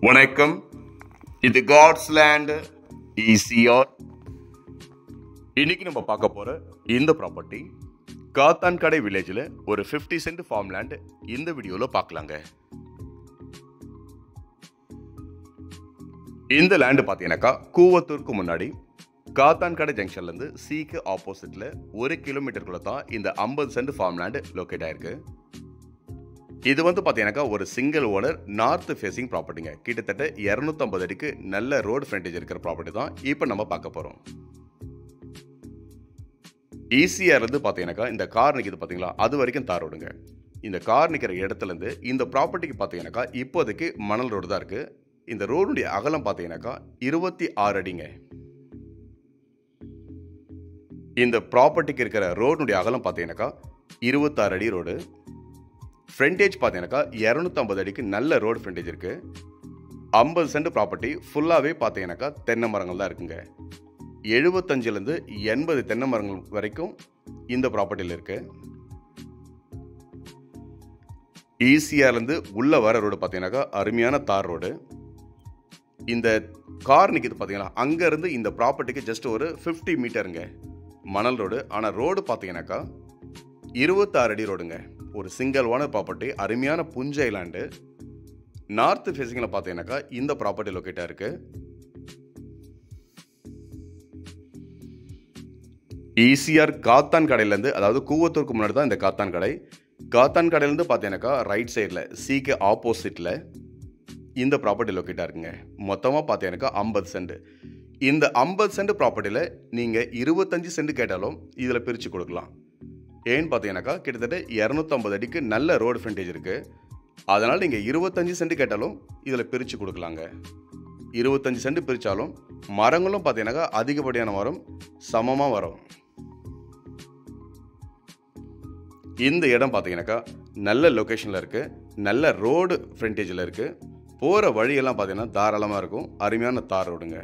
வணக்கம். இது God's land ECR. இன்னைக்கு நம்ம பார்க்க போற இந்த ப்ராப்பர்ட்டி காத்தான்கடை வில்லேஜில் ஒரு 50 சென்ட் ஃபார்ம் லேண்ட். இந்த வீடியோவில் பார்க்கலாங்க. இந்த லேண்டு பார்த்தீங்கன்னாக்கா கூவத்தூருக்கு முன்னாடி காத்தான்கடை ஜங்ஷன்லேருந்து சிக்கு ஆப்போசிட்டில் 1 கிலோமீட்டருக்குள்ள தான் இந்த 50 சென்ட் ஃபார்ம் லேண்டு லொக்கேட் ஆயிருக்கு. இது பார்த்தீங்கன்னாக்கா ஒரு சிங்கிள் ஓனர் நார்த் ஃபேசிங் ப்ராப்பர்ட்டிங்க. கிட்டத்தட்ட 250 அடிக்கு நல்ல ரோடு ஃப்ரண்டேஜ் இருக்கிற ப்ராப்பர்ட்டி தான் இப்போ நம்ம பார்க்க போகிறோம். ஈசிஆர்லேருந்து பார்த்தீங்கன்னாக்கா இந்த கார் நிற்கிது பார்த்தீங்களா, அது வரைக்கும் தார் ரோடுங்க. இந்த கார் நிற்கிற இடத்துலேருந்து இந்த ப்ராப்பர்ட்டிக்கு பார்த்தீங்கன்னாக்கா இப்போதைக்கு மணல் ரோடு தான் இருக்குது. இந்த ரோடுடைய அகலம் பார்த்தீங்கன்னாக்கா 26 அடிங்க. இந்த ப்ராப்பர்ட்டிக்கு இருக்கிற ரோடுடைய அகலம் பார்த்தீங்கன்னாக்கா 26 அடி ரோடு. ஃப்ரண்டேஜ் பார்த்தீங்கன்னாக்கா 250 அடிக்கு நல்ல ரோடு ஃப்ரண்டேஜ் இருக்குது. 50 சென்ட் ப்ராப்பர்ட்டி ஃபுல்லாகவே பார்த்தீங்கன்னாக்கா தென்னை மரங்கள் தான் இருக்குங்க. 75லேருந்து 80 தென்னை மரங்கள் வரைக்கும் இந்த ப்ராப்பர்ட்டியில் இருக்குது. ஈசிஆர்லேருந்து உள்ளே வர ரோடு பார்த்தீங்கன்னாக்கா அருமையான தார் ரோடு. இந்த கார் நிற்கிது பார்த்தீங்களா, அங்கேருந்து இந்த ப்ராப்பர்ட்டிக்கு ஜஸ்ட் ஒரு 50 மீட்டருங்க மணல் ரோடு. ஆனால் ரோடு பார்த்தீங்கன்னாக்கா 26 அடி ரோடுங்க. ஒரு சிங்கிள் ஓனர் ப்ராப்பர்ட்டி, அருமையான புஞ்சை லேண்டு. நார்த் ஃபேசிங்கில் பார்த்தீங்கன்னாக்கா இந்த ப்ராப்பர்ட்டி லொக்கேட்டாக இருக்கு. ஈசிஆர் காத்தான் கடையிலேருந்து, அதாவது கூவத்தூருக்கு முன்னாடி தான் இந்த காத்தான் கடை. காத்தான் கடையிலேருந்து பார்த்தீங்கன்னாக்கா ரைட் சைடில் சிக்கு ஆப்போசிட்டில் இந்த ப்ராப்பர்ட்டி லொக்கேட்டாக இருக்குங்க. மொத்தமாக பார்த்தீங்கன்னாக்கா 50 சென்ட். இந்த 50 சென்ட் ப்ராப்பர்ட்டியில் நீங்கள் 25 சென்ட் கேட்டாலும் இதில் பிரித்து கொடுக்கலாம். ஏன்னு பார்த்தீங்கன்னாக்கா கிட்டத்தட்ட 250 அடிக்கு நல்ல ரோடு ஃப்ரண்டேஜ் இருக்குது. அதனால் நீங்கள் 25 சென்ட் கேட்டாலும் இதில் பிரித்து கொடுக்கலாங்க. 25 சென்ட் பிரித்தாலும் மரங்களும் பார்த்தீங்கன்னாக்கா அதிகப்படியான மரம் சமமாக வரும். இந்த இடம் பார்த்தீங்கன்னாக்கா நல்ல லொக்கேஷனில் இருக்குது, நல்ல ரோடு ஃப்ரண்டேஜில் இருக்குது. போகிற வழியெல்லாம் பார்த்தீங்கன்னா தாராளமாக இருக்கும். அருமையான தார் ரோடுங்க.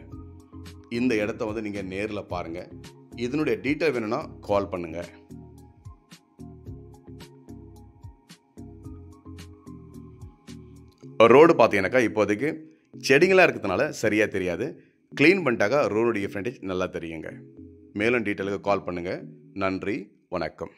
இந்த இடத்த நீங்கள் நேரில் பாருங்கள். இதனுடைய டீட்டெயில் வேணும்னா கால் பண்ணுங்கள். ரோடு பார்த்தீங்கன்னாக்கா இப்போதைக்கு செடிங்களாக இருக்கிறதுனால சரியாக தெரியாது. க்ளீன் பண்ணிட்டாக்கா ரோடுடைய ஃப்ரண்டேஜ் நல்லா தெரியுங்க. மேலும் டீட்டெயிலுக்கு கால் பண்ணுங்கள். நன்றி, வணக்கம்.